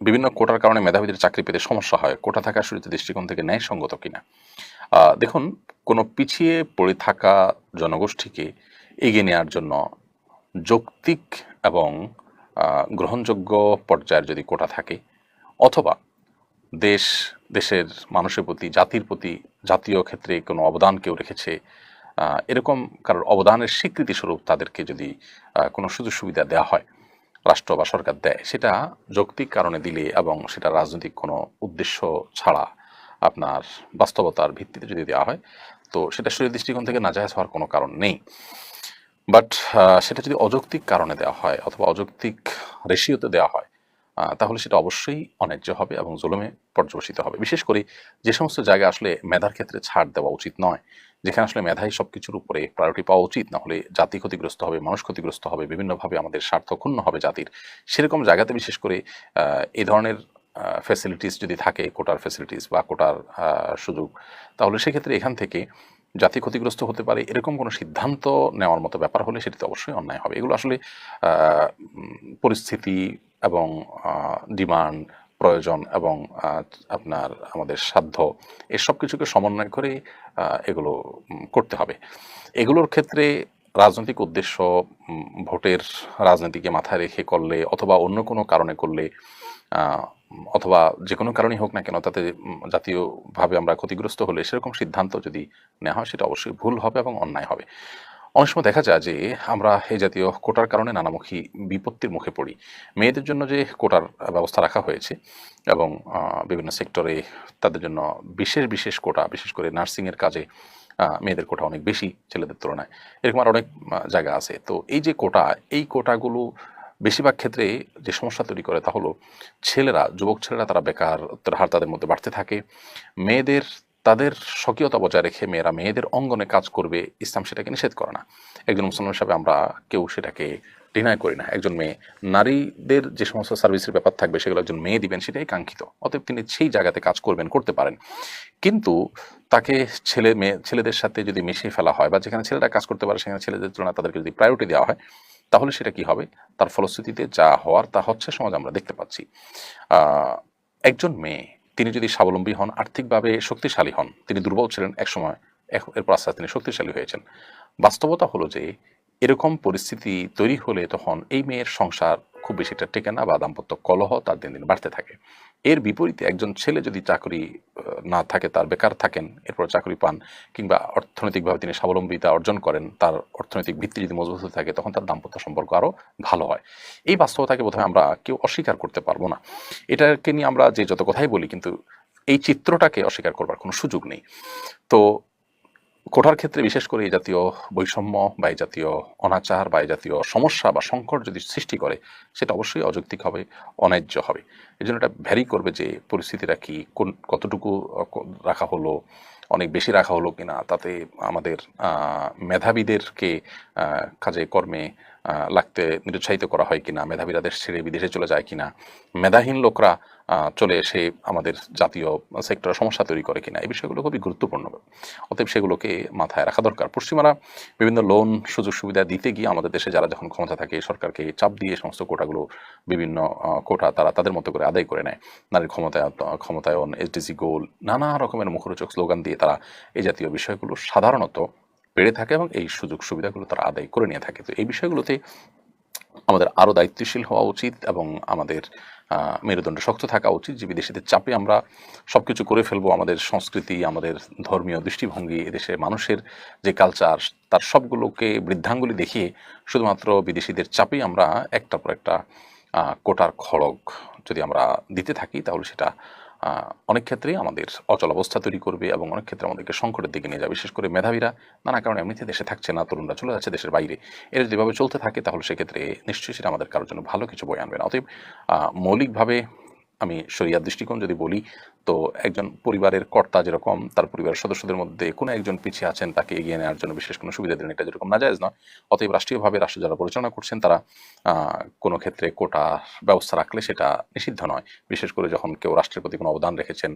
বিভিন্ন কোটার কারণে মেধাবীদের চাকরি পেতে সমস্যা হয়, কোটা থাকা আসলে দৃষ্টিকোণ থেকে ন্যায়সঙ্গত কিনা। দেখুন, কোনো পিছিয়ে পড়ে থাকা জনগোষ্ঠীকে এগিয়ে নেওয়ার জন্য যৌক্তিক এবং গ্রহণযোগ্য পর্যায়ের যদি কোটা থাকে, অথবা দেশের মানুষের প্রতি, জাতির প্রতি, জাতীয় ক্ষেত্রে কোনো অবদান কেউ রেখেছে, এরকম কারোর অবদানের স্বীকৃতিস্বরূপ তাদেরকে যদি কোনো সুযোগ সুবিধা দেওয়া হয়, রাষ্ট্র বা সরকার দেয়, সেটা যৌক্তিক কারণে দিলে এবং সেটা রাজনৈতিক কোনো উদ্দেশ্য ছাড়া আপনার বাস্তবতার ভিত্তিতে যদি দেওয়া হয়, তো সেটা শরীর দৃষ্টিকোণ থেকে নাজায়েজ হওয়ার কোনো কারণ নেই। বাট সেটা যদি অযৌক্তিক কারণে দেওয়া হয় অথবা অযৌক্তিক রেশিওতে দেওয়া হয়, তাহলে সেটা অবশ্যই অন্যায্য হবে এবং জুলুমে পর্যবসিত হবে। বিশেষ করে যে সমস্ত জায়গায় আসলে মেধার ক্ষেত্রে ছাড় দেওয়া উচিত নয়, যেখানে আসলে মেধাই সব কিছুর উপরে প্রায়োরিটি পাওয়া উচিত, না হলে জাতি ক্ষতিগ্রস্ত হবে, মানুষ ক্ষতিগ্রস্ত হবে, বিভিন্নভাবে আমাদের স্বার্থ ক্ষুণ্ণ হবে জাতির। সেরকম জায়গাতে বিশেষ করে এই ধরনের ফ্যাসিলিটিস যদি থাকে, কোটার ফ্যাসিলিটিস বা কোটার সুযোগ, তাহলে সেক্ষেত্রে এখান থেকে জাতি ক্ষতিগ্রস্ত হতে পারে এরকম কোনো সিদ্ধান্ত নেওয়ার মতো ব্যাপার হলে সেটিতে অবশ্যই অন্যায় হবে। এগুলো আসলে পরিস্থিতি এবং ডিমান্ড, প্রয়োজন এবং আপনার আমাদের সাধ্য, এই সব কিছুকে সমন্বয় করে এগুলো করতে হবে। এগুলোর ক্ষেত্রে রাজনৈতিক উদ্দেশ্য, ভোটের রাজনীতিকে মাথায় রেখে করলে অথবা অন্য কোনো কারণে করলে, আহ, অথবা যে কোনো কারণেই হোক না কেন, তাতে জাতীয়ভাবে আমরা ক্ষতিগ্রস্ত হলে সেরকম সিদ্ধান্ত যদি নেওয়া হয়, সেটা অবশ্যই ভুল হবে এবং অন্যায় হবে। অনেক সময় দেখা যায় যে আমরা এই জাতীয় কোটার কারণে নানামুখী বিপত্তির মুখে পড়ি। মেয়েদের জন্য যে কোটার ব্যবস্থা রাখা হয়েছে এবং বিভিন্ন সেক্টরে তাদের জন্য বিশেষ বিশেষ কোটা, বিশেষ করে নার্সিংয়ের কাজে মেয়েদের কোটা অনেক বেশি ছেলেদের তুলনায়, এরকম আর অনেক জায়গা আছে। তো এই যে কোটা, এই কোটাগুলো বেশিরভাগ ক্ষেত্রে যে সমস্যা তৈরি করে তা হলো ছেলেরা, যুবক ছেলেরা তারা বেকারত্বের হার তাদের মধ্যে বাড়তে থাকে। মেয়েদের, তাদের স্বকীয়তা বজায় রেখে মেয়েরা মেয়েদের অঙ্গনে কাজ করবে, ইসলাম সেটাকে নিষেধ করে না। একজন মুসলমান হিসাবে আমরা কেউ সেটাকে ডিনাই করি না। একজন মেয়ে, নারীদের যে সমস্ত সার্ভিসের ব্যাপার থাকবে সেগুলো একজন মেয়ে দিবেন, সেটাই কাঙ্ক্ষিত। অতএব তিনি সেই জায়গাতে কাজ করবেন, করতে পারেন। কিন্তু তাকে ছেলেদের সাথে যদি মিশিয়ে ফেলা হয় বা যেখানে ছেলেরা কাজ করতে পারে সেখানে ছেলেদের তুলনায় তাদেরকে যদি প্রায়োরিটি দেওয়া হয়, তাহলে সেটা কি হবে? তার ফলশ্রুতিতে যা হওয়ার তা হচ্ছে, সমাজ আমরা দেখতে পাচ্ছি। একজন মেয়ে, তিনি যদি স্বাবলম্বী হন, আর্থিকভাবে শক্তিশালী হন, তিনি দুর্বল ছিলেন একসময়, এরপর আস্তে আস্তে তিনি শক্তিশালী হয়েছেন। বাস্তবতা হলো যে এরকম পরিস্থিতি তৈরি হলে তখন এই মেয়ের সংসার খুব বেশি একটা টেকে না বা দাম্পত্য কলহ তার দিন দিন বাড়তে থাকে। এর বিপরীতে একজন ছেলে যদি চাকরি না থাকে, তার বেকার থাকেন, এরপর চাকরি পান, কিংবা অর্থনৈতিকভাবে তিনি স্বাবলম্বিতা অর্জন করেন, তার অর্থনৈতিক ভিত্তি যদি মজবুত হতে থাকে, তখন তার দাম্পত্য সম্পর্ক আরও ভালো হয়। এই বাস্তবতাকে বোধহয় আমরা কেউ অস্বীকার করতে পারবো না। এটাকে নিয়ে আমরা যে যত কথাই বলি, কিন্তু এই চিত্রটাকে অস্বীকার করবার কোনো সুযোগ নেই। তো কোটার ক্ষেত্রে বিশেষ করে এই জাতীয় বৈষম্য বা এই জাতীয় অনাচার বা এই জাতীয় সমস্যা বা সংকট যদি সৃষ্টি করে, সেটা অবশ্যই অযৌক্তিক হবে, অন্যায্য হবে। এই জন্য এটা ভ্যারি করবে যে পরিস্থিতিটা কি, কতটুকু রাখা হলো, অনেক বেশি রাখা হলো কিনা, তাতে আমাদের মেধাবীদেরকে কাজে কর্মে লাগতে নিরুৎসাহিত করা হয় কিনা, মেধাবীরা দেশ ছেড়ে বিদেশে চলে যায় কিনা, মেধাহীন লোকরা চলে এসে আমাদের জাতীয় সেক্টরে সমস্যা তৈরি করে কিনা, এই বিষয়গুলো খুবই গুরুত্বপূর্ণ। অতএব সেগুলোকে মাথায় রাখা দরকার। পশ্চিমারা বিভিন্ন লোন, সুযোগ সুবিধা দিতে গিয়ে আমাদের দেশে যারা যখন ক্ষমতা থাকে, সরকারকে চাপ দিয়ে সমস্ত কোটাগুলো, বিভিন্ন কোটা তারা তাদের মতো করে আদায় করে নেয়। নারীর ক্ষমতায়ন, এসডিজি গোল, নানা রকমের মুখরোচক স্লোগান দিয়ে তারা এই জাতীয় বিষয়গুলো সাধারণত পেড়ে থাকে এবং এই সুযোগ সুবিধাগুলো তারা আদায় করে নিয়ে থাকে। তো এই বিষয়গুলোতে আমাদের আরও দায়িত্বশীল হওয়া উচিত এবং আমাদের মেরুদণ্ড শক্ত থাকা উচিত যে বিদেশিদের চাপে আমরা সব কিছু করে ফেলবো। আমাদের সংস্কৃতি, আমাদের ধর্মীয় দৃষ্টিভঙ্গি, এদেশের মানুষের যে কালচার, তার সবগুলোকে বৃদ্ধাঙ্গুলি দেখিয়ে শুধুমাত্র বিদেশিদের চাপেই আমরা একটার পর একটা কোটার খড়গ যদি আমরা দিতে থাকি, তাহলে সেটা অনেক ক্ষেত্রেই আমাদের অচলাবস্থা তৈরি করবে এবং অনেক ক্ষেত্রে আমাদেরকে সংকটের দিকে নিয়ে যাবে। বিশেষ করে মেধাবীরা নানা কারণে এমনিতে দেশে থাকছে না, তরুণরা চলে যাচ্ছে দেশের বাইরে। এর যদি এভাবে চলতে থাকে, তাহলে সেক্ষেত্রে নিশ্চয়ই সেটা আমাদের কারোর জন্য ভালো কিছু বয়ে আনবে না। অতএব মৌলিকভাবে আমি শরিয়ার দৃষ্টিকোণ যদি বলি, তো একজন পরিবারের কর্তা যেরকম তার পরিবারের সদস্যদের মধ্যে কোনো একজন পিছিয়ে আছেন তাকে এগিয়ে নেওয়ার জন্য বিশেষ কোনো সুবিধা দিলেন, এটা যেরকম নাজায়েজ নয়। অতএব রাষ্ট্রীয়ভাবে রাষ্ট্র যারা পরিচালনা করছেন তারা কোনো ক্ষেত্রে কোটা ব্যবস্থা রাখলে সেটা নিষিদ্ধ নয়। বিশেষ করে যখন কেউ রাষ্ট্রের প্রতি কোনো অবদান রেখেছেন,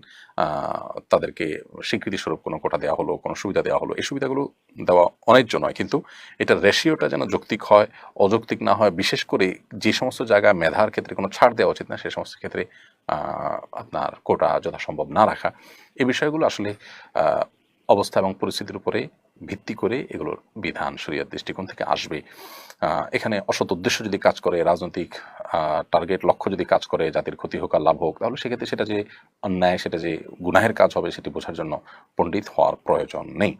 তাদেরকে স্বীকৃতিস্বরূপ কোনো কোটা দেওয়া হলো, কোনো সুবিধা দেওয়া হলো, এই সুবিধাগুলো দেওয়া অন্যায্য নয়, কিন্তু এটার রেশিওটা যেন যৌক্তিক হয়, অযৌক্তিক না হয়। বিশেষ করে যে সমস্ত জায়গায় মেধার ক্ষেত্রে কোনো ছাড় দেওয়া উচিত না সে সমস্ত ক্ষেত্রে আপনার কোটা যথাসম্ভব না রাখা, এই বিষয়গুলো আসলে অবস্থা এবং পরিস্থিতির উপরে ভিত্তি করে এগুলোর বিধান শরীয়ত দৃষ্টিকোণ থেকে আসবে। এখানে অসৎ উদ্দেশ্য যদি কাজ করে, রাজনৈতিক টার্গেট লক্ষ্য যদি কাজ করে, জাতির ক্ষতি হোক আর লাভ হোক, তাহলে সেক্ষেত্রে সেটা যে অন্যায়, সেটা যে গুনাহের কাজ হবে সেটি বোঝার জন্য পণ্ডিত হওয়ার প্রয়োজন নেই।